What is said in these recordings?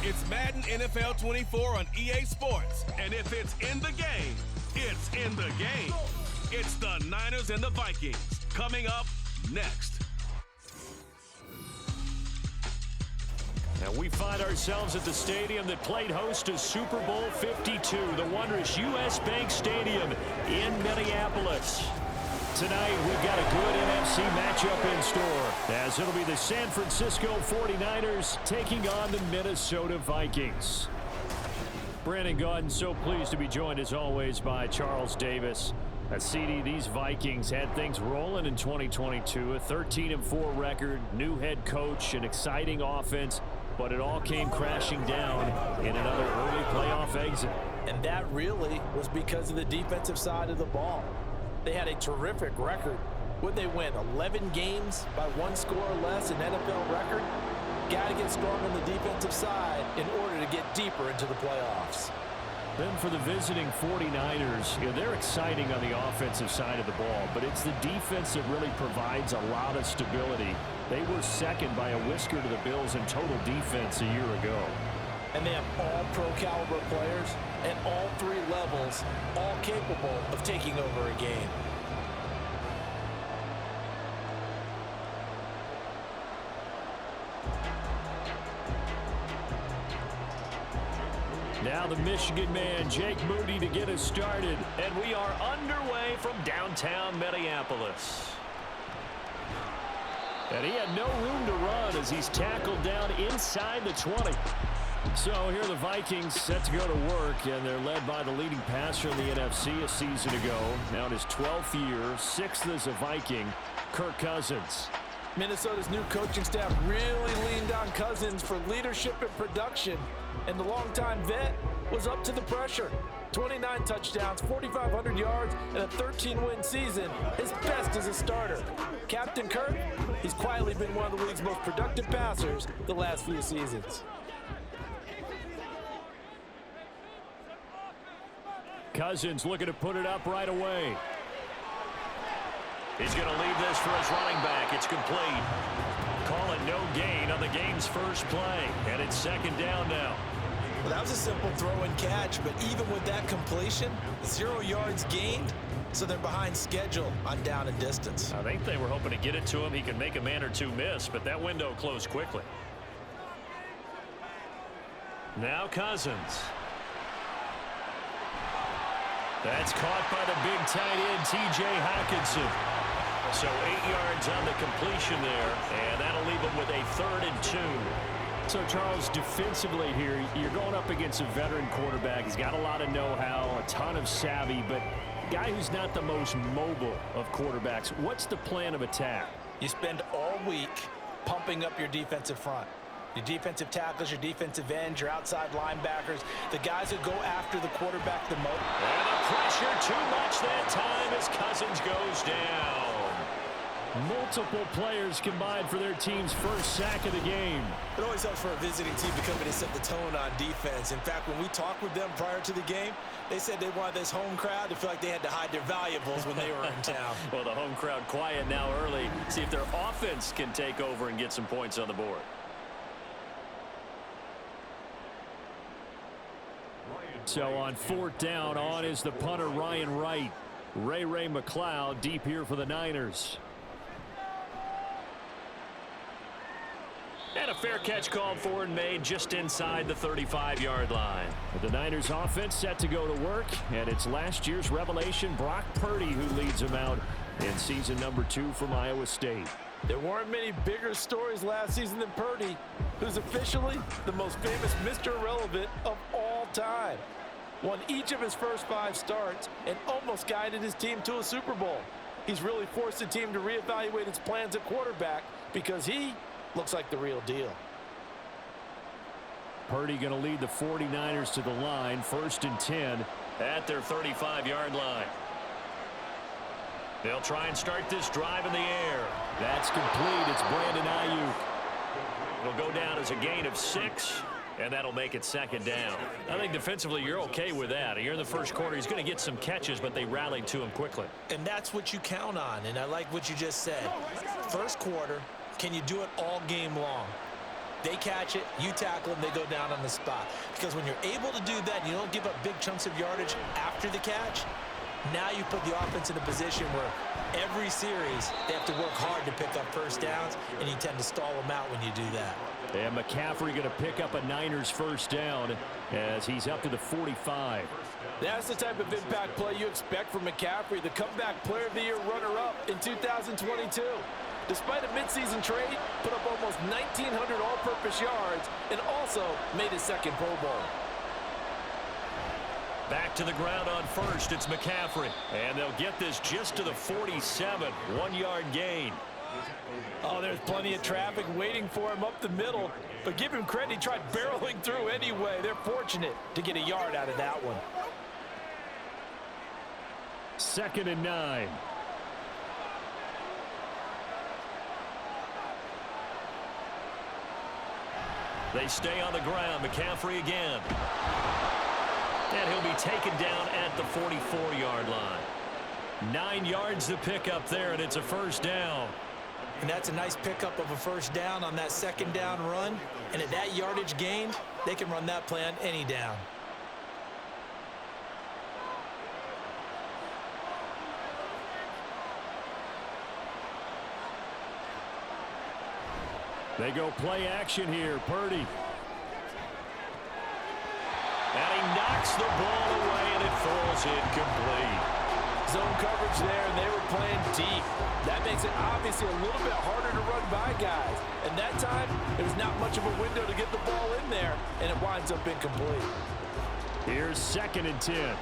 It's Madden NFL 24 on EA Sports. And if it's in the game, it's in the game. It's the Niners and the Vikings. Coming up next. And we find ourselves at the stadium that played host to Super Bowl 52, the wondrous U.S. Bank Stadium in Minneapolis. Tonight, we've got a good NFC matchup in store, as it'll be the San Francisco 49ers taking on the Minnesota Vikings. Brandon Gaudin, so pleased to be joined as always by Charles Davis. CD, these Vikings had things rolling in 2022, a 13-4 record, new head coach, an exciting offense, but it all came crashing down in another early playoff exit. And that really was because of the defensive side of the ball. They had a terrific record. Would they win 11 games by one score or less, an NFL record? Got to get strong on the defensive side in order to get deeper into the playoffs. Then for the visiting 49ers, they're exciting on the offensive side of the ball, but it's the defense that really provides a lot of stability. They were second by a whisker to the Bills in total defense a year ago. And they have all pro-caliber players at all three levels, all capable of taking over a game. Now the Michigan man, Jake Moody, to get us started. And we are underway from downtown Minneapolis. And he had no room to run as he's tackled down inside the 20. So here are the Vikings set to go to work, and they're led by the leading passer in the NFC a season ago. Now in his 12th year, 6th as a Viking, Kirk Cousins. Minnesota's new coaching staff really leaned on Cousins for leadership and production, and the longtime vet was up to the pressure. 29 touchdowns, 4,500 yards, and a 13-win season, his best as a starter. Captain Kirk, he's quietly been one of the league's most productive passers the last few seasons. Cousins looking to put it up right away. He's going to leave this for his running back. It's complete. Call it no gain on the game's first play. And it's second down now. Well, that was a simple throw and catch, but even with that completion, 0 yards gained, so they're behind schedule on down and distance. I think they were hoping to get it to him. He could make a man or two miss, but that window closed quickly. Now Cousins. That's caught by the big tight end, T.J. Hockenson. So 8 yards on the completion there, and that'll leave him with a 3rd and 2. So, Charles, defensively here, you're going up against a veteran quarterback. He's got a lot of know-how, a ton of savvy, but a guy who's not the most mobile of quarterbacks. What's the plan of attack? You spend all week pumping up your defensive front. Your defensive tackles, your defensive ends, your outside linebackers, the guys who go after the quarterback the most. And the pressure too much that time as Cousins goes down. Multiple players combined for their team's first sack of the game. It always helps for a visiting team to come in and set the tone on defense. In fact, when we talked with them prior to the game, they said they wanted this home crowd to feel like they had to hide their valuables when they were in town. Well, the home crowd quiet now early. See if their offense can take over and get some points on the board. So on 4th down, on is the punter Ryan Wright. Ray McLeod deep here for the Niners. And a fair catch called for and made just inside the 35-yard line. The Niners offense set to go to work, and it's last year's revelation, Brock Purdy, who leads them out in season number 2 from Iowa State. There weren't many bigger stories last season than Purdy, who's officially the most famous Mr. Irrelevant of all time. Won each of his first 5 starts and almost guided his team to a Super Bowl. He's really forced the team to reevaluate its plans at quarterback because he looks like the real deal. Purdy going to lead the 49ers to the line, 1st and 10 at their 35-yard line. They'll try and start this drive in the air. That's complete. It's Brandon Ayuk. It'll go down as a gain of 6, and that'll make it 2nd down. I think defensively you're okay with that. Here in the first quarter, he's going to get some catches, but they rallied to him quickly. And that's what you count on, and I like what you just said. First quarter, can you do it all game long? They catch it, you tackle them, they go down on the spot. Because when you're able to do that and you don't give up big chunks of yardage after the catch, now you put the offense in a position where every series they have to work hard to pick up first downs, and you tend to stall them out when you do that. And McCaffrey going to pick up a Niners first down as he's up to the 45. That's the type of impact play you expect from McCaffrey, the comeback player of the year runner-up in 2022. Despite a midseason trade, put up almost 1,900 all-purpose yards and also made his second Pro Bowl. Back to the ground on first, it's McCaffrey. And they'll get this just to the 47, 1-yard gain. Oh, there's plenty of traffic waiting for him up the middle. But give him credit, he tried barreling through anyway. They're fortunate to get a yard out of that one. 2nd and 9. They stay on the ground. McCaffrey again. And he'll be taken down at the 44-yard line. 9 yards to pick up there, and it's a first down. And that's a nice pickup of a first down on that second down run. And at that yardage gained, they can run that play on any down. They go play action here. Purdy. And he knocks the ball away, and it falls incomplete. Zone coverage there, and they were playing deep. That makes it obviously a little bit harder to run by guys. And that time, there was not much of a window to get the ball in there, and it winds up incomplete. Here's 2nd and 10.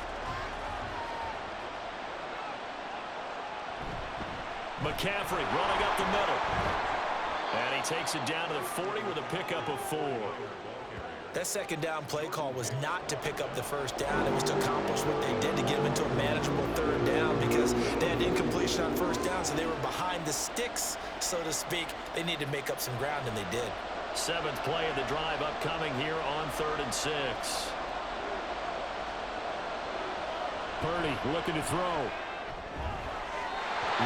McCaffrey running up the middle. And he takes it down to the 40 with a pickup of 4. That second down play call was not to pick up the first down. It was to accomplish what they did to get them into a manageable third down because they had incompletion on first down, so they were behind the sticks, so to speak. They needed to make up some ground, and they did. 7th play of the drive upcoming here on 3rd and 6. Purdy looking to throw.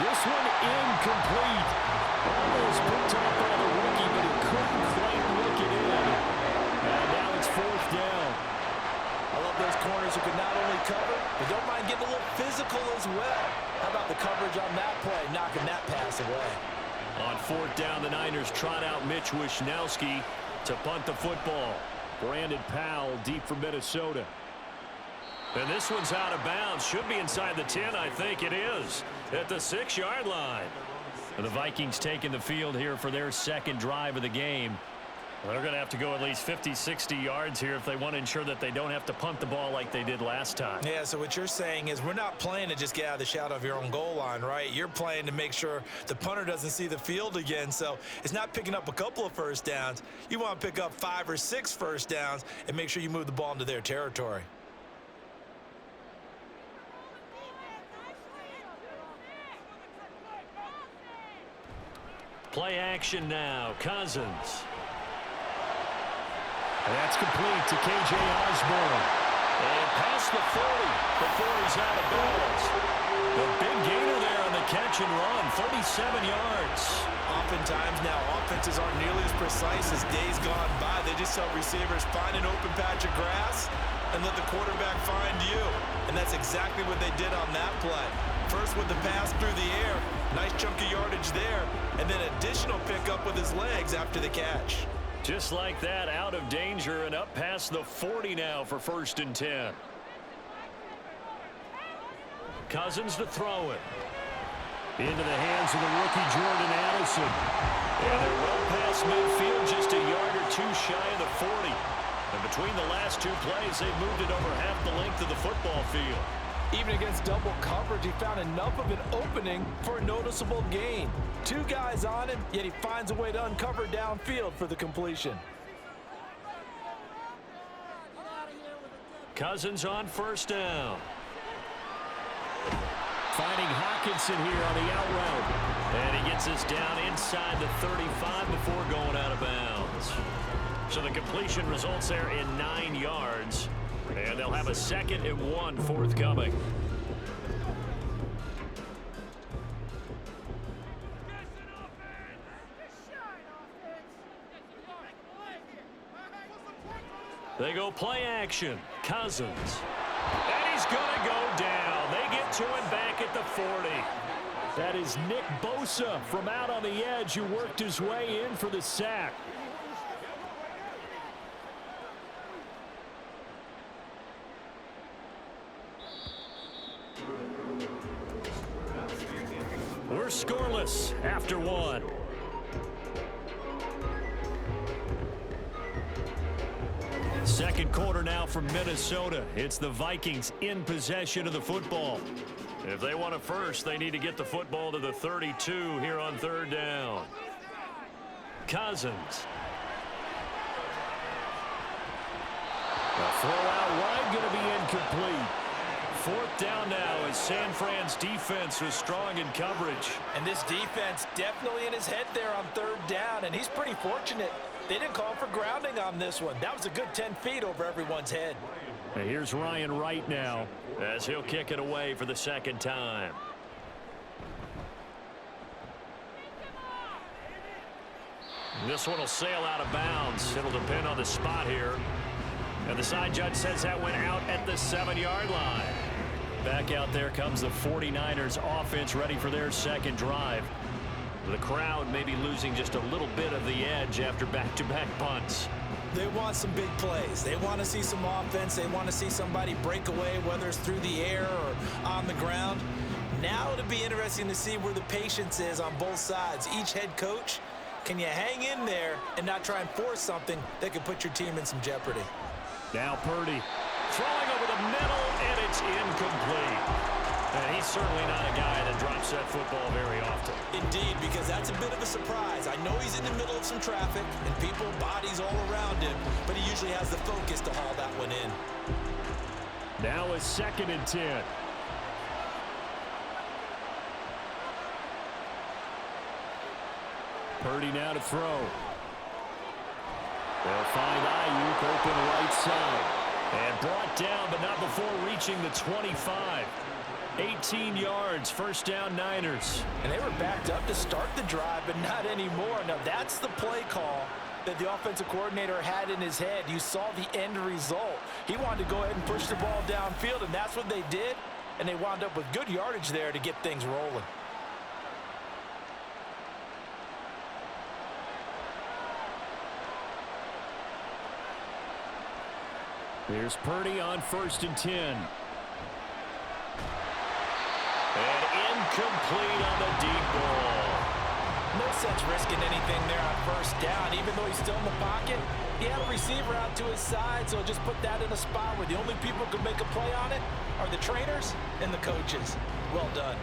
This one incomplete. Almost picked up by the rookie, but he couldn't quite look it in. And now it's 4th down. I love those corners who can not only cover, but don't mind getting a little physical as well. How about the coverage on that play, knocking that pass away? On 4th down, the Niners trot out Mitch Wishnowski to punt the football. Brandon Powell deep for Minnesota. And this one's out of bounds. Should be inside the 10, I think it is. At the 6-yard line. And the Vikings taking the field here for their second drive of the game. Well, they're going to have to go at least 50, 60 yards here if they want to ensure that they don't have to punt the ball like they did last time. Yeah, so what you're saying is we're not playing to just get out of the shadow of your own goal line, right? You're playing to make sure the punter doesn't see the field again. So it's not picking up a couple of first downs. You want to pick up 5 or 6 first downs and make sure you move the ball into their territory. Play action now. Cousins. And that's complete to K.J. Osborne. And past the 40 before he's out of bounds. The big gainer there on the catch and run. 37 yards. Oftentimes now, offenses aren't nearly as precise as days gone by. They just help receivers find an open patch of grass and let the quarterback find you. And that's exactly what they did on that play. First with the pass through the air, nice chunk of yardage there, and then additional pickup with his legs after the catch. Just like that, out of danger and up past the 40 now for 1st and 10. Cousins to throw it. Into the hands of the rookie Jordan Addison. And they're well past midfield, just a yard or 2 shy of the 40. And between the last 2 plays, they've moved it over half the length of the football field. Even against double coverage, he found enough of an opening for a noticeable gain. 2 guys on him, yet he finds a way to uncover downfield for the completion. Cousins on 1st down. Finding Hawkinson here on the out route. And he gets us down inside the 35 before going out of bounds. So the completion results there in 9 yards. And they'll have a 2nd and 1 forthcoming. They go play action. Cousins. And he's going to go down. They get to him back at the 40. That is Nick Bosa from out on the edge who worked his way in for the sack. We're scoreless after one. Second quarter now from Minnesota. It's the Vikings in possession of the football. If they want it first, they need to get the football to the 32 here on third down. Cousins. The throw out wide going to be incomplete. Fourth down now as San Fran's defense was strong in coverage. And this defense definitely in his head there on third down, and he's pretty fortunate. They didn't call for grounding on this one. That was a good 10 feet over everyone's head. And here's Ryan Wright now as he'll kick it away for the second time. This one will sail out of bounds. It'll depend on the spot here. And the side judge says that went out at the 7-yard line. Back out there comes the 49ers offense ready for their second drive. The crowd may be losing just a little bit of the edge after back-to-back punts. They want some big plays. They want to see some offense. They want to see somebody break away, whether it's through the air or on the ground. Now it'll be interesting to see where the patience is on both sides. Each head coach, can you hang in there and not try and force something that could put your team in some jeopardy? Now Purdy throwing over the middle, and it's incomplete. And he's certainly not a guy that drops that football very often. Indeed, because that's a bit of a surprise. I know he's in the middle of some traffic and people, bodies all around him, but he usually has the focus to haul that one in. Now a 2nd and 10. Purdy now to throw. They'll find Ayuk open right side. And brought down, but not before reaching the 25. 18 yards, first down Niners. And they were backed up to start the drive, but not anymore. Now that's the play call that the offensive coordinator had in his head. You saw the end result. He wanted to go ahead and push the ball downfield, and that's what they did. And they wound up with good yardage there to get things rolling. Here's Purdy on 1st and 10. And incomplete on the deep ball. No sense risking anything there on first down. Even though he's still in the pocket, he had a receiver out to his side, so just put that in a spot where the only people who can make a play on it are the trainers and the coaches. Well done.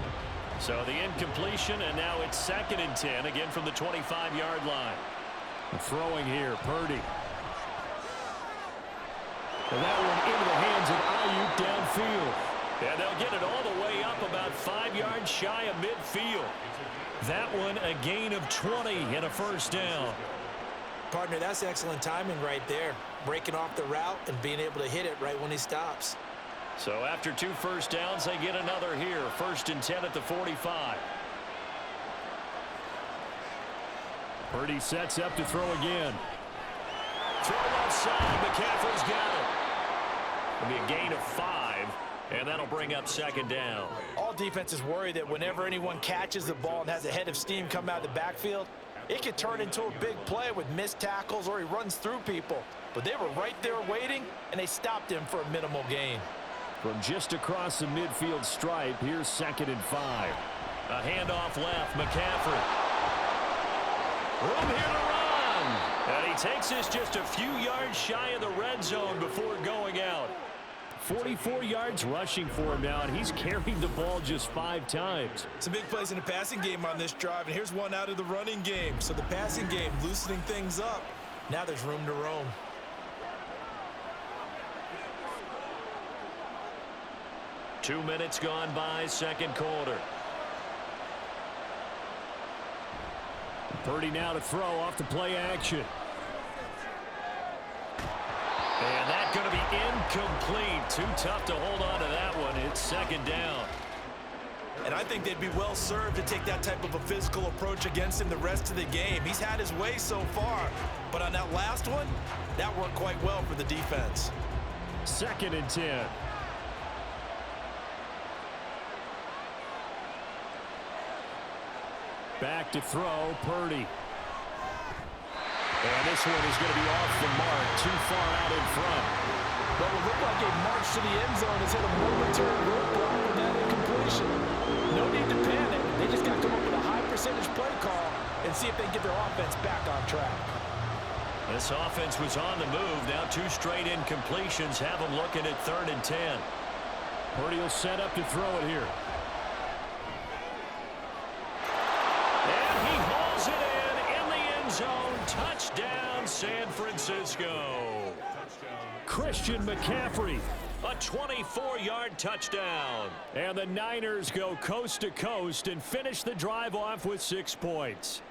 So the incompletion, and now it's 2nd and 10, again from the 25-yard line. Throwing here, Purdy. And that one into the hands of Ayuk downfield. And they'll get it all the way up about 5 yards shy of midfield. That one a gain of 20 and a first down. Partner, that's excellent timing right there. Breaking off the route and being able to hit it right when he stops. So after 2 first downs, they get another here. 1st and 10 at the 45. Purdy sets up to throw again. Throw outside. McCaffrey's got it. It'll be a gain of 5, and that'll bring up 2nd down. All defenses worry that whenever anyone catches the ball and has a head of steam come out of the backfield, it could turn into a big play with missed tackles or he runs through people. But they were right there waiting, and they stopped him for a minimal gain. From just across the midfield stripe, here's 2nd and 5. A handoff left, McCaffrey. Room here to run. And he takes this just a few yards shy of the red zone before going out. 44 yards rushing for him now, and he's carried the ball just 5 times. Some big plays in the passing game on this drive, and here's one out of the running game. So the passing game loosening things up. Now there's room to roam. Two minutes gone by, second quarter. Purdy now to throw off the play action. And that's going to be incomplete. Too tough to hold on to that one. It's 2nd down. And I think they'd be well served to take that type of a physical approach against him the rest of the game. He's had his way so far, but on that last one, that worked quite well for the defense. 2nd and 10. Back to throw, Purdy. And this one is going to be off the mark, too far out in front. What will look like a march to the end zone has hit a momentary roadblock with that incompletion. No need to panic. They just got to come up with a high percentage play call and see if they can get their offense back on track. This offense was on the move. Now 2 straight incompletions have them looking at 3rd and 10. Purdy will set up to throw it here. And he hauls it in the end zone. Touchdown, San Francisco. Christian McCaffrey, a 24-yard touchdown. And the Niners go coast to coast and finish the drive off with 6 points.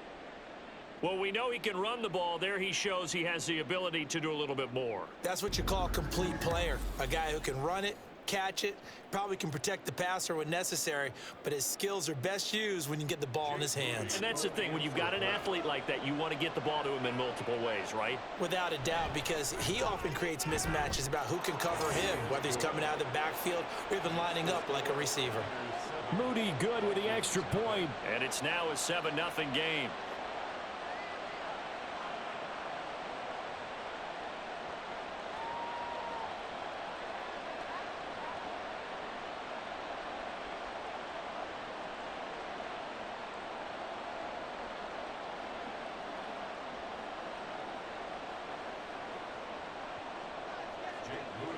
Well, we know he can run the ball. There he shows he has the ability to do a little bit more. That's what you call a complete player. A guy who can run it, catch it, probably can protect the passer when necessary, but his skills are best used when you get the ball in his hands. And that's the thing. When you've got an athlete like that, you want to get the ball to him in multiple ways, right? Without a doubt, because he often creates mismatches about who can cover him, whether he's coming out of the backfield or even lining up like a receiver. Moody good with the extra point. And it's now a 7-0 game.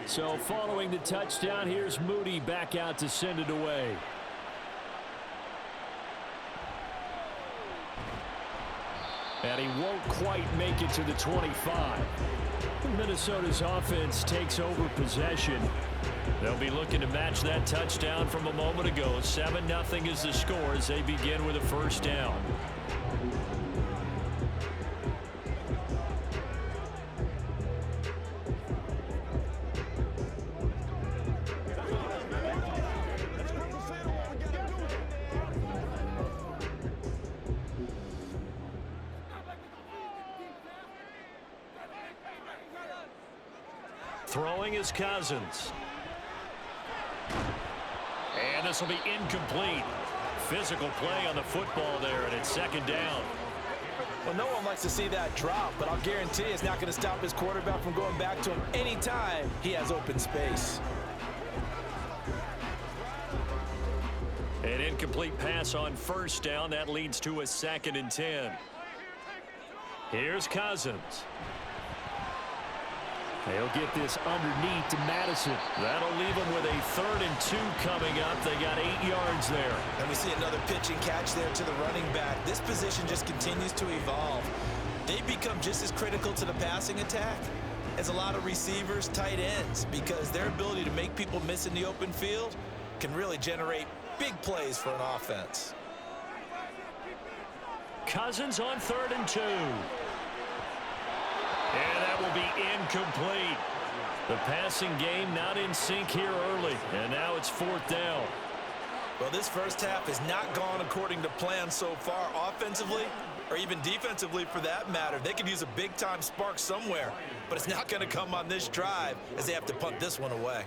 So following the touchdown, here's Moody back out to send it away. And he won't quite make it to the 25. Minnesota's offense takes over possession. They'll be looking to match that touchdown from a moment ago. 7-0 is the score as they begin with a 1st down. Throwing is Cousins. And this will be incomplete. Physical play on the football there, and it's 2nd down. Well, no one likes to see that drop, but I'll guarantee it's not going to stop his quarterback from going back to him anytime he has open space. An incomplete pass on 1st down. That leads to a 2nd and 10. Here's Cousins. They'll get this underneath to Madison. That'll leave them with a 3rd and 2 coming up. They got 8 yards there. And we see another pitch and catch there to the running back. This position just continues to evolve. They become just as critical to the passing attack as a lot of receivers, tight ends, because their ability to make people miss in the open field can really generate big plays for an offense. Cousins on 3rd and 2. And that will be incomplete. The passing game not in sync here early. And now it's 4th down. Well, this first half has not gone according to plan so far offensively or even defensively for that matter. They could use a big-time spark somewhere, but it's not going to come on this drive as they have to punt this one away.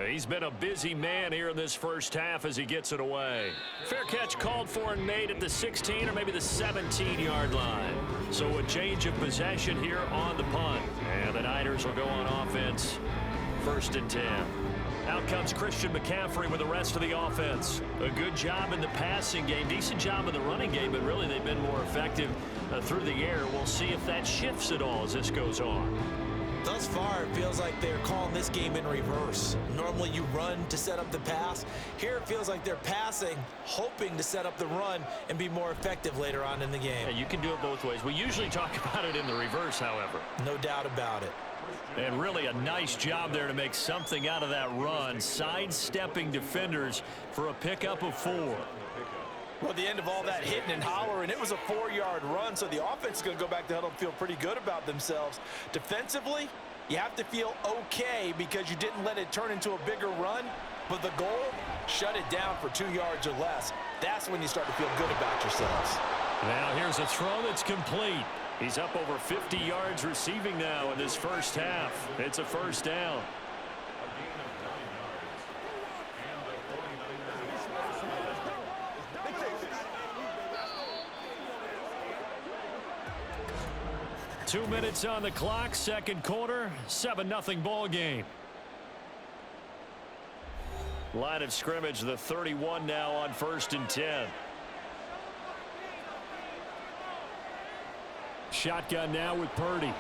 He's been a busy man here in this first half as he gets it away. Fair catch called for and made at the 16 or maybe the 17-yard line. So a change of possession here on the punt. And the Niners will go on offense. 1st and 10. Out comes Christian McCaffrey with the rest of the offense. A good job in the passing game. Decent job in the running game, but really they've been more effective through the air. We'll see if that shifts at all as this goes on. Thus far, it feels like they're calling this game in reverse. Normally you run to set up the pass. Here it feels like they're passing, hoping to set up the run and be more effective later on in the game. Yeah, you can do it both ways. We usually talk about it in the reverse, however. No doubt about it. And really a nice job there to make something out of that run, sidestepping defenders for a pickup of 4. Well, at the end of all that hitting and hollering, it was a 4-yard run, so the offense is going to go back to huddle and feel pretty good about themselves. Defensively, you have to feel okay because you didn't let it turn into a bigger run, But the goal, shut it down for 2 yards or less. That's when you start to feel good about yourselves. Now here's a throw that's complete. He's up over 50 yards receiving now in this first half. It's a first down. Two minutes on the clock, second quarter, 7-0 ball game. Line of scrimmage, the 31 now on 1st and 10. Shotgun now with Purdy.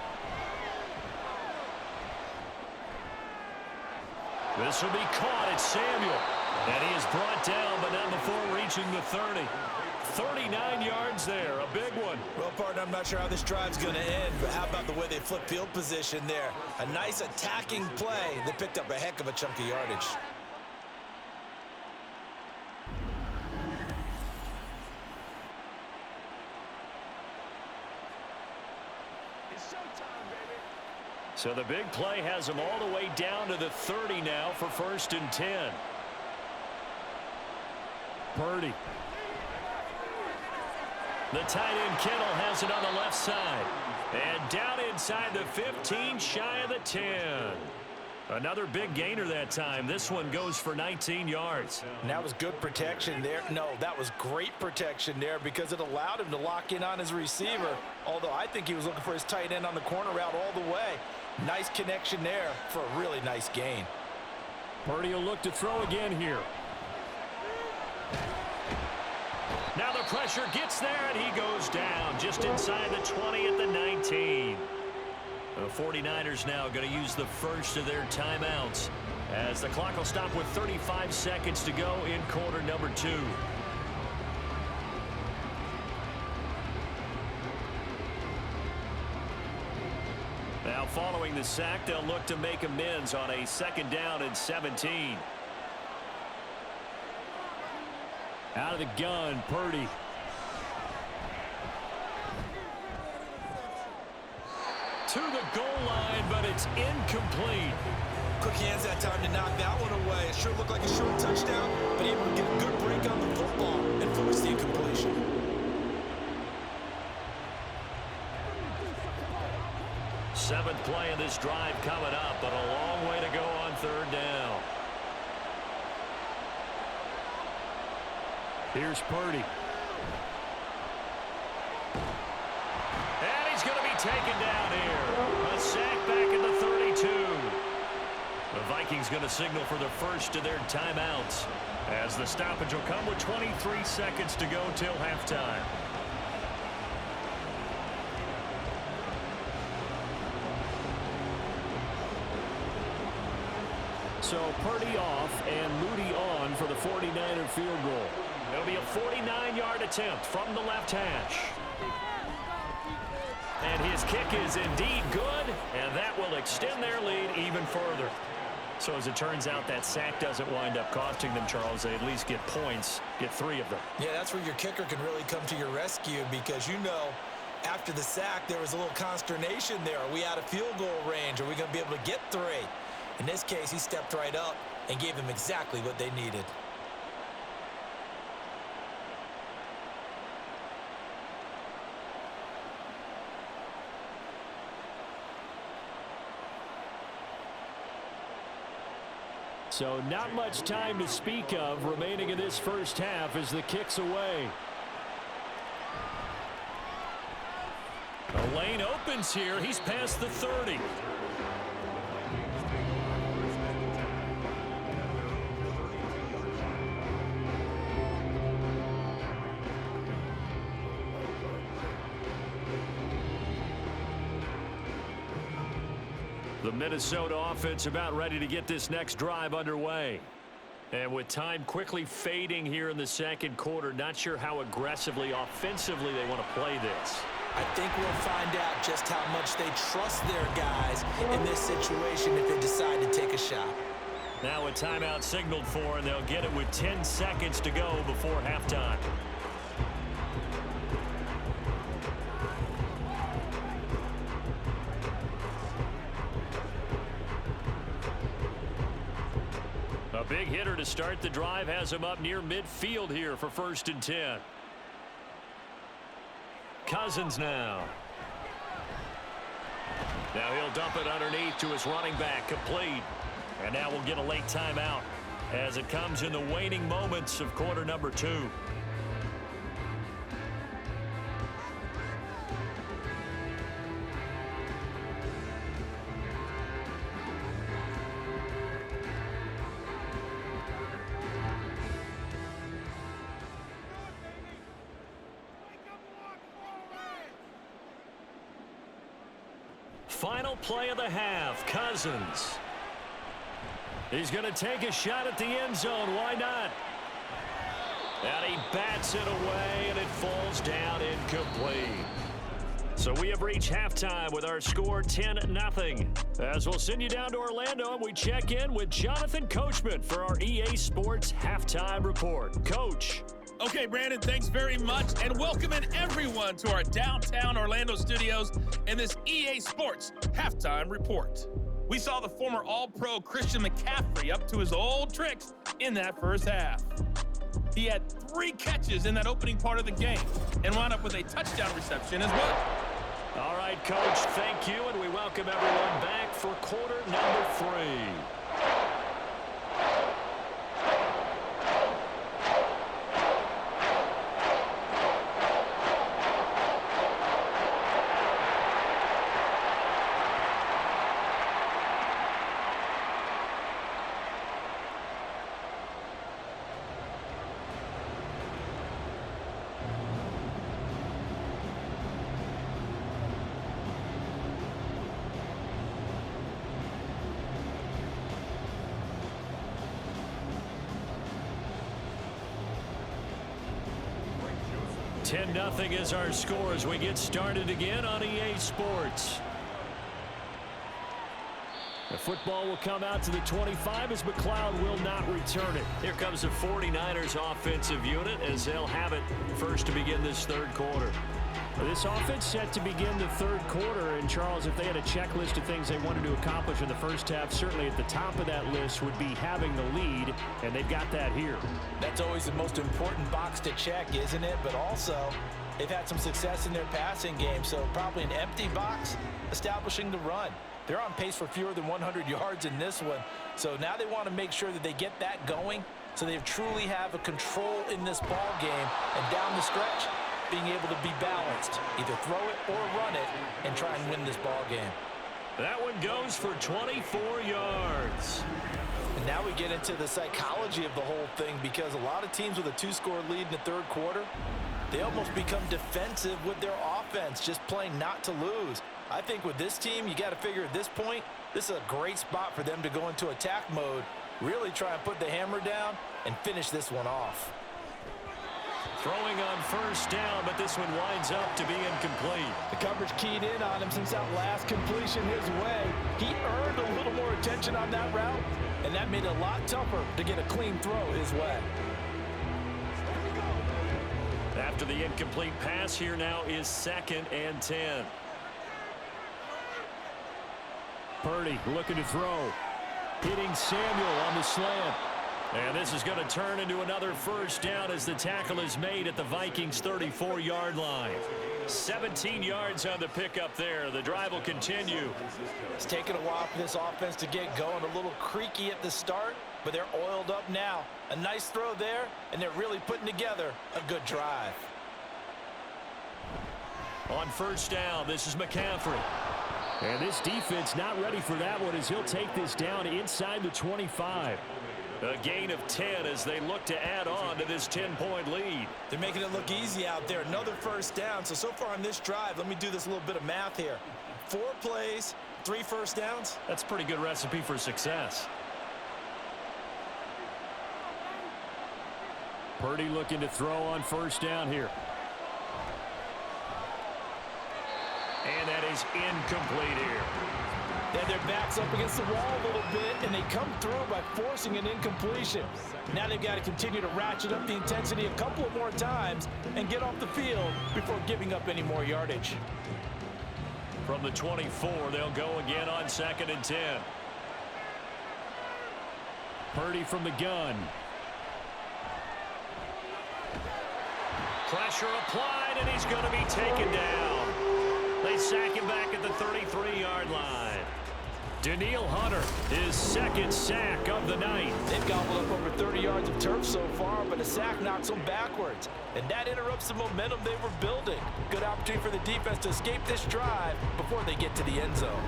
This will be caught. It's Samuel. And he is brought down, but not before reaching the 30. 39 yards there, a big one. Well, partner, I'm not sure how this drive's going to end, but how about the way they flip field position there? A nice attacking play that picked up a heck of a chunk of yardage. So the big play has them all the way down to the 30 now for 1st and 10. Purdy. The tight end Kittle has it on the left side. And down inside the 15, shy of the 10. Another big gainer that time. This one goes for 19 yards. And that was good protection there. No, that was great protection there because it allowed him to lock in on his receiver. Although I think he was looking for his tight end on the corner route all the way. Nice connection there for a really nice gain. Purdy will look to throw again here. Now the pressure gets there, and he goes down just inside the 20 at the 19. The 49ers now going to use the first of their timeouts as the clock will stop with 35 seconds to go in quarter number 2. Now following the sack, they'll look to make amends on a 2nd down and 17. Out of the gun, Purdy. To the goal line, but it's incomplete. Quick hands that time to knock that one away. It sure looked like a short touchdown, but able to get a good break on the football and force the incompletion. Seventh play of this drive coming up, but a long way to go on 3rd down. Here's Purdy. And he's going to be taken down here. A sack back at the 32. The Vikings going to signal for the first of their timeouts as the stoppage will come with 23 seconds to go till halftime. So Purdy off and Moody on for the 49er field goal. It'll be a 49-yard attempt from the left hash. And his kick is indeed good, and that will extend their lead even further. So as it turns out, that sack doesn't wind up costing them, Charles. They at least get points, get 3 of them. Yeah, that's where your kicker can really come to your rescue because, you know, after the sack, there was a little consternation there. Are we out of field goal range? Are we going to be able to get 3? In this case, he stepped right up and gave them exactly what they needed. So not much time to speak of remaining in this first half as the kick's away. The lane opens here. He's past the 30. The Minnesota offense about ready to get this next drive underway. And with time quickly fading here in the second quarter, not sure how aggressively, offensively they want to play this. I think we'll find out just how much they trust their guys in this situation if they decide to take a shot. Now a timeout signaled for, and they'll get it with 10 seconds to go before halftime. A big hitter to to start the drive has him up near midfield here for 1st and 10. Cousins now. Now he'll dump it underneath to his running back, complete. And now we'll get a late timeout as it comes in the waning moments of quarter number 2. Final play of the half, Cousins. He's going to take a shot at the end zone. Why not? And he bats it away, and it falls down incomplete. So we have reached halftime with our score 10-0. As we'll send you down to Orlando, and we check in with Jonathan Coachman for our EA Sports Halftime Report. Coach. Okay, Brandon, thanks very much, and welcoming everyone to our downtown Orlando studios in this EA Sports Halftime Report. We saw the former All-Pro Christian McCaffrey up to his old tricks in that first half. He had 3 catches in that opening part of the game and wound up with a touchdown reception as well. All right, Coach, thank you, and we welcome everyone back for quarter number 3. Nothing is our score as we get started again on EA Sports. The football will come out to the 25 as McLeod will not return it. Here comes the 49ers offensive unit as they'll have it first to begin this third quarter. This offense set to begin the third quarter, and Charles, if they had a checklist of things they wanted to accomplish in the first half, certainly at the top of that list would be having the lead, and they've got that here. That's always the most important box to check, isn't it? But also, they've had some success in their passing game, so probably an empty box establishing the run. They're on pace for fewer than 100 yards in this one, so now they want to make sure that they get that going so they truly have a control in this ball game, and down the stretch, being able to be balanced, either throw it or run it, and try and win this ball game. That one goes for 24 yards. And now we get into the psychology of the whole thing, because a lot of teams with a 2-score lead in the third quarter, they almost become defensive with their offense, just playing not to lose. I think with this team, you got to figure at this point, this is a great spot for them to go into attack mode, really try and put the hammer down and finish this one off. Throwing on first down, but this one winds up to be incomplete. The coverage keyed in on him since that last completion his way. He earned a little more attention on that route, and that made it a lot tougher to get a clean throw his way. After the incomplete pass, here now is 2nd and 10. Purdy looking to throw. Hitting Samuel on the slant. And this is going to turn into another first down as the tackle is made at the Vikings' 34-yard line. 17 yards on the pickup there. The drive will continue. It's taken a while for this offense to get going. A little creaky at the start, but they're oiled up now. A nice throw there, and they're really putting together a good drive. On first down, this is McCaffrey. And this defense not ready for that one as he'll take this down inside the 25. A gain of 10 as they look to add on to this 10-point lead. They're making it look easy out there. Another first down. So far on this drive, let me do this little bit of math here. 4 plays, 3 first downs. That's a pretty good recipe for success. Purdy looking to throw on first down here. And that is incomplete here. Yeah, their back's up against the wall a little bit, and they come through by forcing an incompletion. Now they've got to continue to ratchet up the intensity a couple of more times and get off the field before giving up any more yardage. From the 24, they'll go again on 2nd and 10. Purdy from the gun. Pressure applied, and he's going to be taken down. They sack him back at the 33-yard line. Daniil Hunter, his second sack of the night. They've gobbled up over 30 yards of turf so far, but a sack knocks them backwards. And that interrupts the momentum they were building. Good opportunity for the defense to escape this drive before they get to the end zone.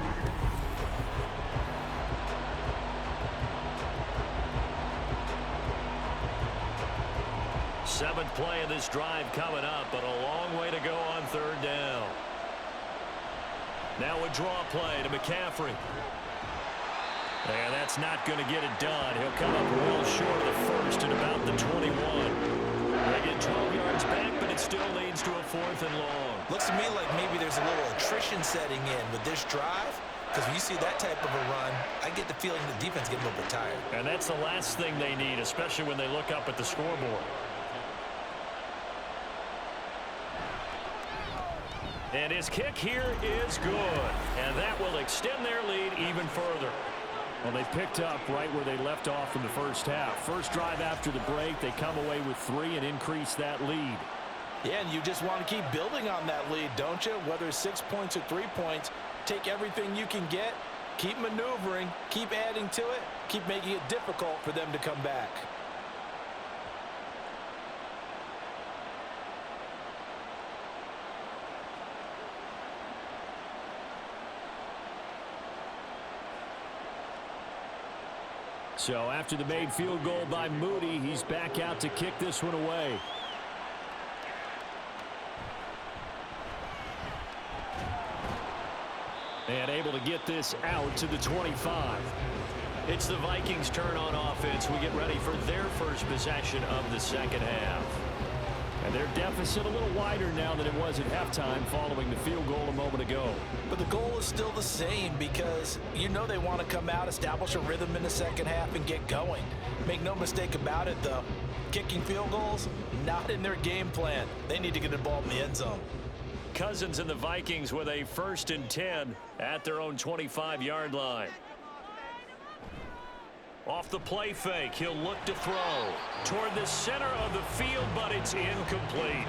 Seventh play of this drive coming up, but a long way to go on third down. Now a draw play to McCaffrey. And that's not going to get it done. He'll come up well short of the first at about the 21. They get 12 yards back, but it still leads to a 4th and long. Looks to me like maybe there's a little attrition setting in with this drive. Because when you see that type of a run, I get the feeling the defense getting a little bit tired. And that's the last thing they need, especially when they look up at the scoreboard. And his kick here is good. And that will extend their lead even further. Well, they picked up right where they left off in the first half. First drive after the break, they come away with 3 and increase that lead. Yeah, and you just want to keep building on that lead, don't you? Whether it's 6 points or 3 points, take everything you can get, keep maneuvering, keep adding to it, keep making it difficult for them to come back. So after the made field goal by Moody, he's back out to kick this one away. And able to get this out to the 25. It's the Vikings' turn on offense. We get ready for their first possession of the second half. And their deficit a little wider now than it was at halftime following the field goal a moment ago. But the goal is still the same because you know they want to come out, establish a rhythm in the second half, and get going. Make no mistake about it, though. Kicking field goals, not in their game plan. They need to get the ball in the end zone. Cousins and the Vikings with a 1st and 10 at their own 25-yard line. Off the play fake, he'll look to throw toward the center of the field, but it's incomplete.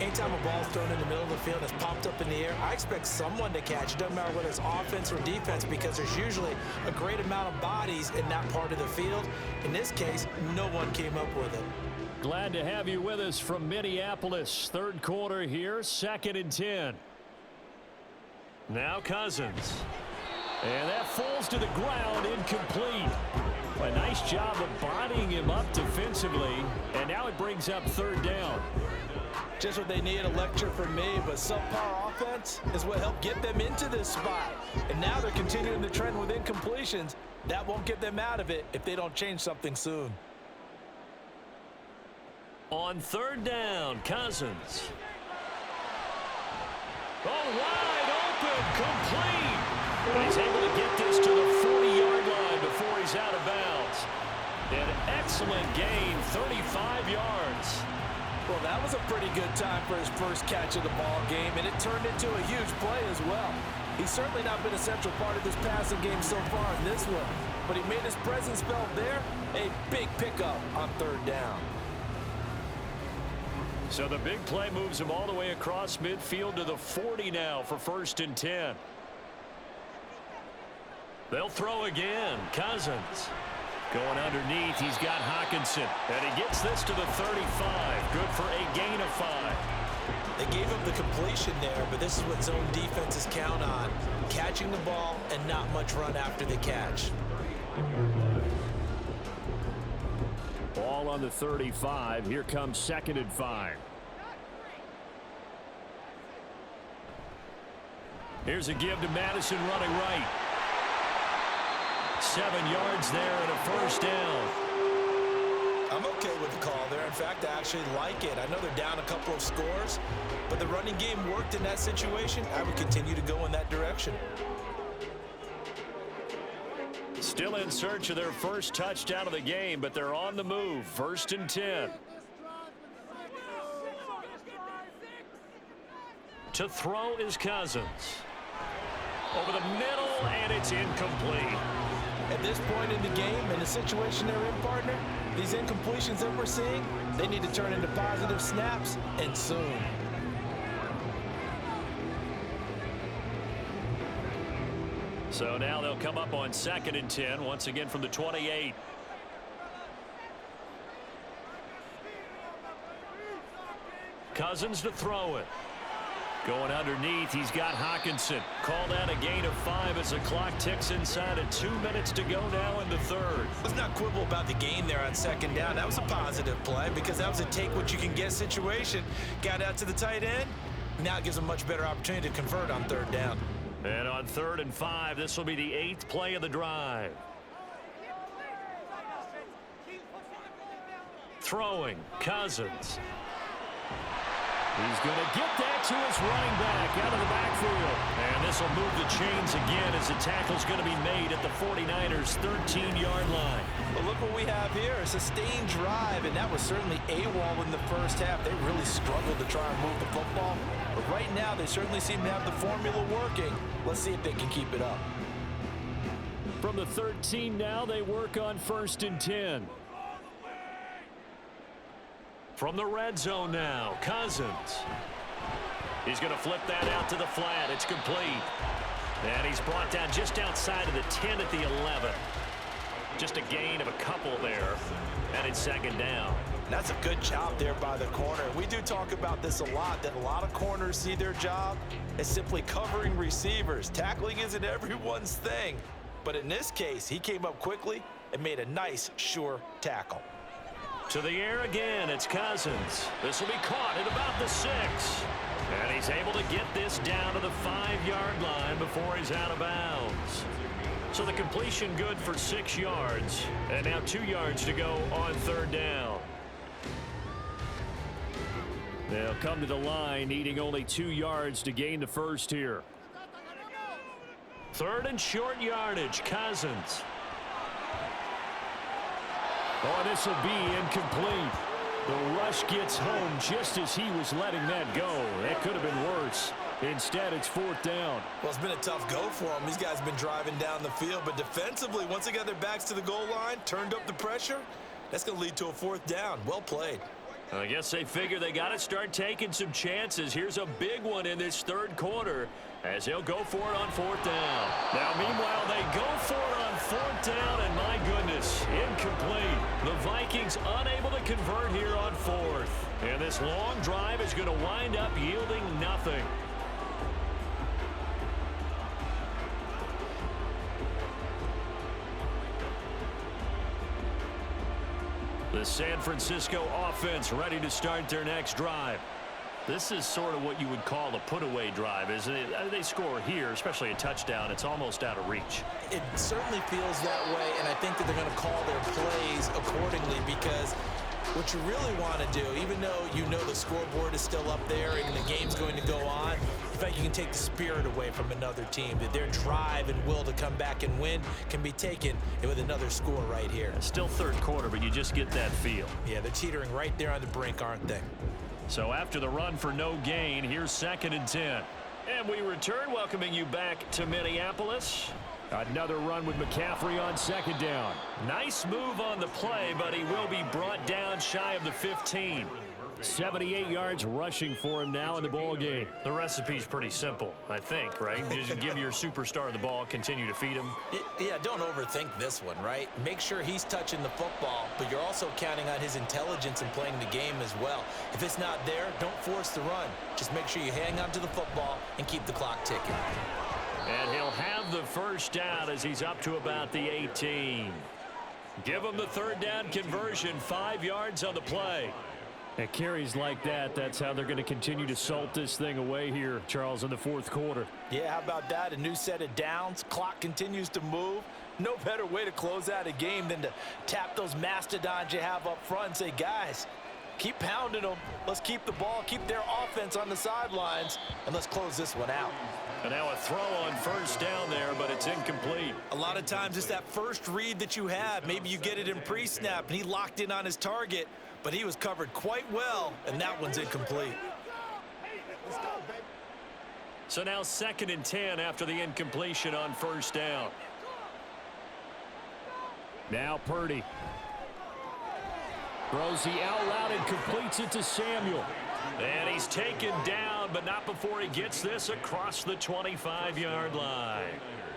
Anytime a ball's thrown in the middle of the field that's popped up in the air, I expect someone to catch it. Doesn't matter whether it's offense or defense, because there's usually a great amount of bodies in that part of the field. In this case, no one came up with it. Glad to have you with us from Minneapolis. Third quarter here, 2nd and 10. Now Cousins. And that falls to the ground, incomplete. A nice job of bodying him up defensively, and now it brings up third down. Just what they need, a lecture from me, but subpar offense is what helped get them into this spot. And now they're continuing the trend with incompletions. That won't get them out of it if they don't change something soon. On third down, Cousins. Oh, wide open, complete. But he's able to get this to the 40-yard line before he's out of bounds. An excellent gain, 35 yards. Well, that was a pretty good time for his first catch of the ball game, and it turned into a huge play as well. He's certainly not been a central part of this passing game so far in this one, but he made his presence felt there. A big pickup on third down. So the big play moves him all the way across midfield to the 40 now for 1st and 10. They'll throw again. Cousins going underneath. He's got Hawkinson, and he gets this to the 35. Good for a gain of 5. They gave up the completion there, but this is what zone defenses count on. Catching the ball and not much run after the catch. Ball on the 35. Here comes 2nd and 5. Here's a give to Madison running right. 7 yards there and a 1st down. I'm okay with the call there. In fact, I actually like it. I know they're down a couple of scores, but the running game worked in that situation. I would continue to go in that direction. Still in search of their first touchdown of the game, but they're on the move. 1st and 10. To throw is Cousins. Over the middle, and it's incomplete. At this point in the game and the situation they're in, partner, these incompletions that we're seeing, they need to turn into positive snaps, and soon. So now they'll come up on 2nd and 10, once again from the 28. Cousins to throw it. Going underneath, he's got Hawkinson. Called out a gain of 5 as the clock ticks inside of 2 minutes to go now in the third. Let's not quibble about the gain there on 2nd down. That was a positive play because that was a take-what-you-can-get situation. Got out to the tight end. Now it gives a much better opportunity to convert on 3rd down. And on 3rd and 5, this will be the 8th play of the drive. Throwing, Cousins. He's going to get that to his running back out of the backfield. And this will move the chains again as the tackle's going to be made at the 49ers' 13-yard line. Well, look what we have here, a sustained drive, and that was certainly AWOL in the first half. They really struggled to try and move the football. But right now, they certainly seem to have the formula working. Let's see if they can keep it up. From the 13 now, they work on 1st and 10. From the red zone now, Cousins. He's going to flip that out to the flat. It's complete. And he's brought down just outside of the 10 at the 11. Just a gain of a couple there. And it's 2nd down. That's a good job there by the corner. We do talk about this a lot, that a lot of corners see their job as simply covering receivers. Tackling isn't everyone's thing. But in this case, he came up quickly and made a nice, sure tackle. To the air again, it's Cousins. This will be caught at about the 6. And he's able to get this down to the 5-yard line before he's out of bounds. So the completion good for 6 yards. And now 2 yards to go on 3rd down. They'll come to the line, needing only 2 yards to gain the first here. 3rd and short yardage, Cousins. Oh, this will be incomplete. The rush gets home just as he was letting that go. That could have been worse. Instead, it's 4th down. Well, it's been a tough go for them. These guys have been driving down the field, but defensively, once they got their backs to the goal line, turned up the pressure, that's going to lead to a 4th down. Well played. I guess they figure they got to start taking some chances. Here's a big one in this 3rd quarter as they'll go for it on 4th down. Now, meanwhile, they go for it on 4th down, and my goodness, incomplete. The Vikings unable to convert here on 4th. And this long drive is going to wind up yielding nothing. The San Francisco offense ready to start their next drive. This is sort of what you would call a put-away drive, isn't it? They score here, especially a touchdown. It's almost out of reach. It certainly feels that way, and I think that they're going to call their plays accordingly because what you really want to do, even though you know the scoreboard is still up there and the game's going to go on, in fact, you can take the spirit away from another team. That their drive and will to come back and win can be taken with another score right here. Still 3rd quarter, but you just get that feel. Yeah, they're teetering right there on the brink, aren't they? So after the run for no gain, here's 2nd and 10. And we return, welcoming you back to Minneapolis. Another run with McCaffrey on 2nd down. Nice move on the play, but he will be brought down shy of the 15. 78 yards rushing for him now in the ball game. The recipe's pretty simple, I think, right? Just give your superstar the ball, continue to feed him. Yeah, don't overthink this one, right? Make sure he's touching the football, but you're also counting on his intelligence in playing the game as well. If it's not there, don't force the run. Just make sure you hang on to the football and keep the clock ticking. And he'll have the first down as he's up to about the 18. Give him the 3rd down conversion, 5 yards on the play. At carries like that, that's how they're going to continue to salt this thing away here, Charles, in the 4th quarter. Yeah, how about that? A new set of downs. Clock continues to move. No better way to close out a game than to tap those mastodons you have up front and say, guys, keep pounding them. Let's keep the ball, keep their offense on the sidelines, and let's close this one out. And now a throw on 1st down there, but it's incomplete. A lot of times it's that first read that you have. Maybe you get it in pre-snap, and he locked in on his target, but he was covered quite well, and that one's incomplete. So now 2nd and 10 after the incompletion on 1st down. Now Purdy. Throws the out route and completes it to Samuel. And he's taken down, but not before he gets this across the 25-yard line.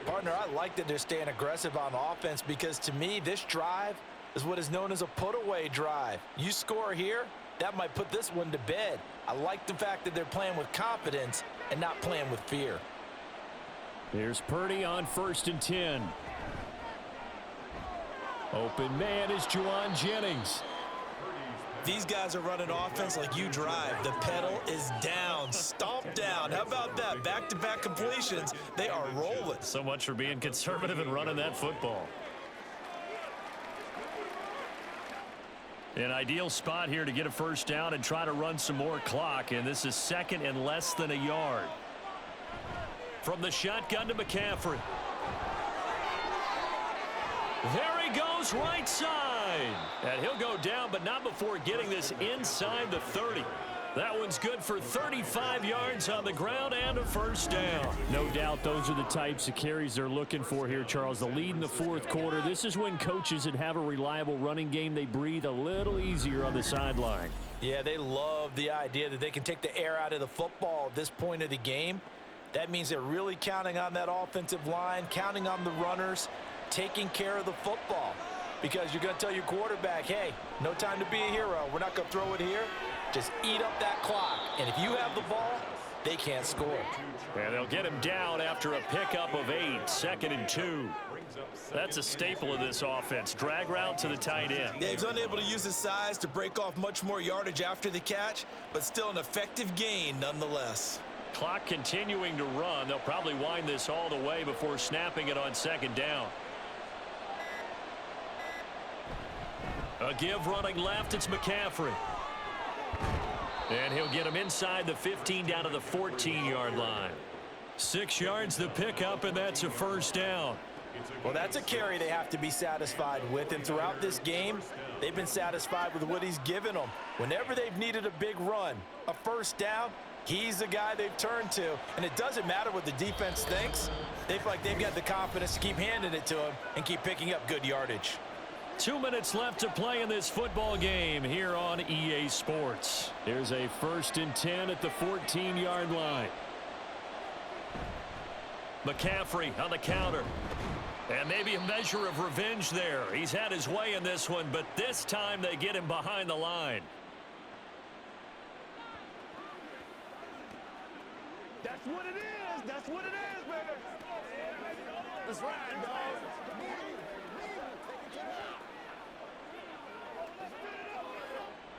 Partner, I like that they're staying aggressive on offense because to me, this drive is what is known as a put-away drive. You score here, that might put this one to bed. I like the fact that they're playing with confidence and not playing with fear. Here's Purdy on 1st and 10. Open man is Juwan Jennings. These guys are running offense like you drive. The pedal is down, stomped down. How about that? Back-to-back completions. They are rolling. So much for being conservative and running that football. An ideal spot here to get a first down and try to run some more clock, and this is 2nd and less than a yard. From the shotgun to McCaffrey. There he goes, right side. And he'll go down, but not before getting this inside the 30. That one's good for 35 yards on the ground and a first down. No doubt those are the types of carries they're looking for here, Charles. The lead in the 4th quarter. This is when coaches that have a reliable running game, they breathe a little easier on the sideline. Yeah, they love the idea that they can take the air out of the football at this point of the game. That means they're really counting on that offensive line, counting on the runners, taking care of the football. Because you're going to tell your quarterback, hey, no time to be a hero. We're not going to throw it here. Just eat up that clock. And if you have the ball, they can't score. And they'll get him down after a pickup of 8, 2nd and 2. That's a staple of this offense. Drag route to the tight end. Yeah, he's unable to use his size to break off much more yardage after the catch, but still an effective gain nonetheless. Clock continuing to run. They'll probably wind this all the way before snapping it on 2nd down. A give running left, it's McCaffrey. And he'll get him inside the 15 down to the 14-yard line. 6 yards the pickup, and that's a first down. Well, that's a carry they have to be satisfied with, and throughout this game, they've been satisfied with what he's given them. Whenever they've needed a big run, a first down, he's the guy they've turned to, and it doesn't matter what the defense thinks. They feel like they've got the confidence to keep handing it to him and keep picking up good yardage. 2 minutes left to play in this football game here on EA Sports. Here's a 1st and 10 at the 14-yard line. McCaffrey on the counter. And maybe a measure of revenge there. He's had his way in this one, but this time they get him behind the line. That's what it is. That's what it is, baby. That's right, dog.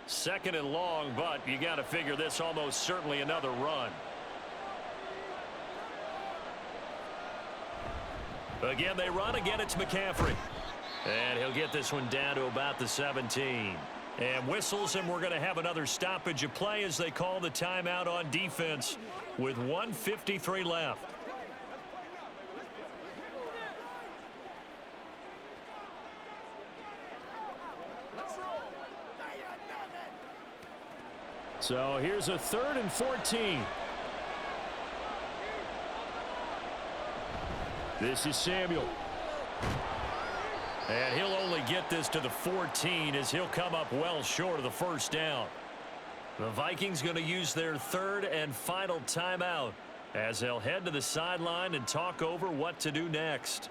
2nd and long, but you got to figure this almost certainly another run. Again, they run. Again, it's McCaffrey. And he'll get this one down to about the 17. And whistles, and we're going to have another stoppage of play as they call the timeout on defense with 1:53 left. So here's a 3rd and 14. This is Samuel. And he'll only get this to the 14 as he'll come up well short of the first down. The Vikings going to use their 3rd and final timeout as they'll head to the sideline and talk over what to do next.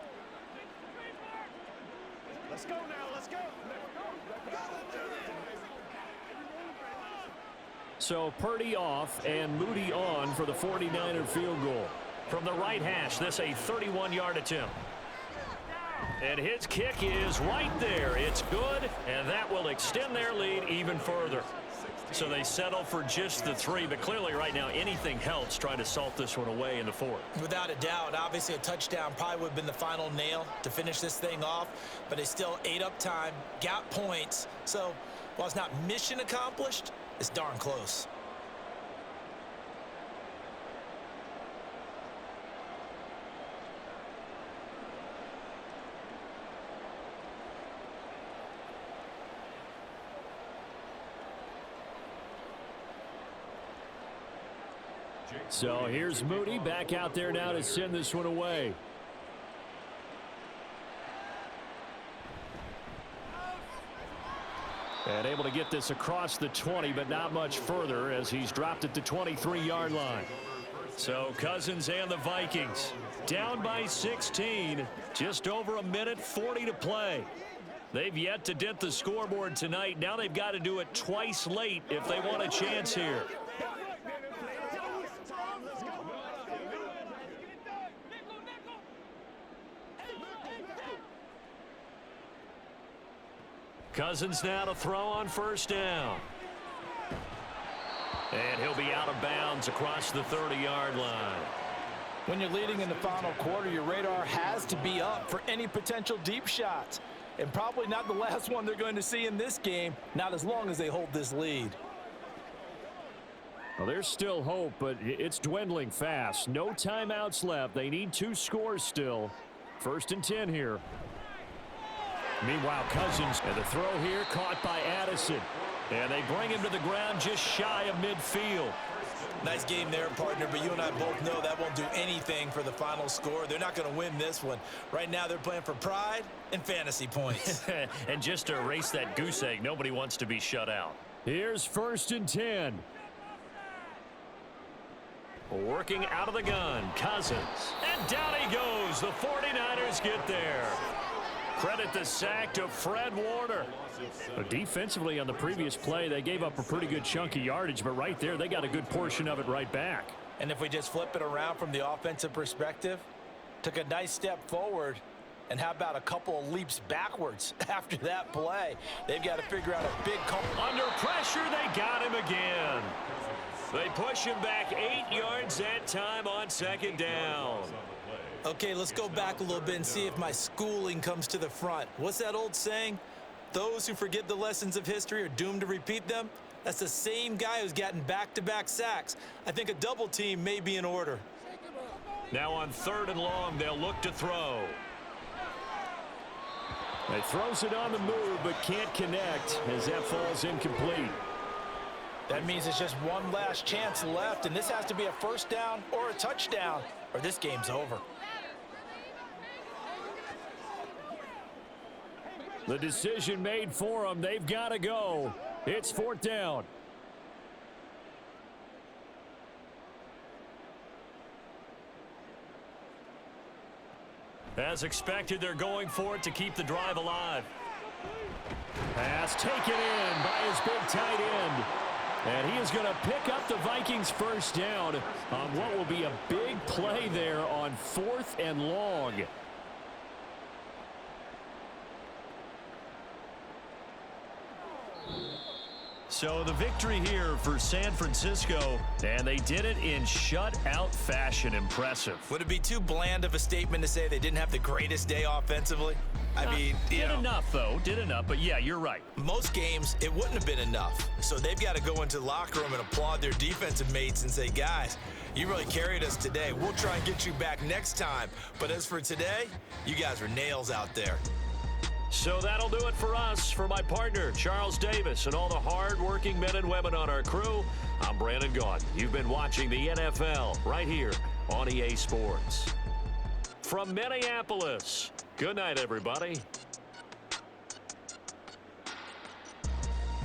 Let's go now. Let's go. So Purdy off and Moody on for the 49er field goal. From the right hash, this a 31-yard attempt. And his kick is right there. It's good, and that will extend their lead even further. So they settle for just the 3, but clearly right now anything helps trying to salt this one away in the 4th. Without a doubt, obviously a touchdown probably would have been the final nail to finish this thing off, but they still ate up time, got points. So while it's not mission accomplished, it's darn close. So here's Moody back out there now to send this one away. And able to get this across the 20, but not much further as he's dropped at the 23-yard line. So Cousins and the Vikings down by 16. Just over a minute 40 to play. They've yet to dent the scoreboard tonight. Now they've got to do it twice late if they want a chance here. Cousins now to throw on first down. And he'll be out of bounds across the 30-yard line. When you're leading in the final quarter, your radar has to be up for any potential deep shots. And probably not the last one they're going to see in this game, not as long as they hold this lead. Well, there's still hope, but it's dwindling fast. No timeouts left. They need 2 scores still. 1st and 10 here. Meanwhile, Cousins, and the throw here caught by Addison. And they bring him to the ground just shy of midfield. Nice game there, partner, but you and I both know that won't do anything for the final score. They're not going to win this one. Right now, they're playing for pride and fantasy points. And just to erase that goose egg, nobody wants to be shut out. Here's 1st and 10. Working out of the gun, Cousins. And down he goes. The 49ers get there. Credit the sack to Fred Warner. Defensively on the previous play, they gave up a pretty good chunk of yardage, but right there, they got a good portion of it right back. And if we just flip it around from the offensive perspective, took a nice step forward, and how about a couple of leaps backwards after that play? They've got to figure out a big call. Under pressure, they got him again. They push him back 8 yards that time on 2nd down. Okay, let's go back a little bit and see if my schooling comes to the front. What's that old saying? Those who forget the lessons of history are doomed to repeat them. That's the same guy who's gotten back-to-back sacks. I think a double team may be in order. Now on 3rd and long, they'll look to throw. He throws it on the move, but can't connect as that falls incomplete. That means it's just one last chance left, and this has to be a 1st down or a touchdown, or this game's over. The decision made for them. They've got to go. It's 4th down. As expected, they're going for it to keep the drive alive. Pass taken in by his big tight end. And he is going to pick up the Vikings' 1st down on what will be a big play there on 4th and long. So the victory here for San Francisco, and they did it in shutout fashion. Impressive. Would it be too bland of a statement to say they didn't have the greatest day offensively? I mean, did enough, though. Did enough, but yeah, you're right. Most games, it wouldn't have been enough. So they've got to go into the locker room and applaud their defensive mates and say, guys, you really carried us today. We'll try and get you back next time. But as for today, you guys are nails out there. So that'll do it for us. For my partner, Charles Davis, and all the hard-working men and women on our crew, I'm Brandon Gaughan. You've been watching the NFL right here on EA Sports. From Minneapolis, good night, everybody.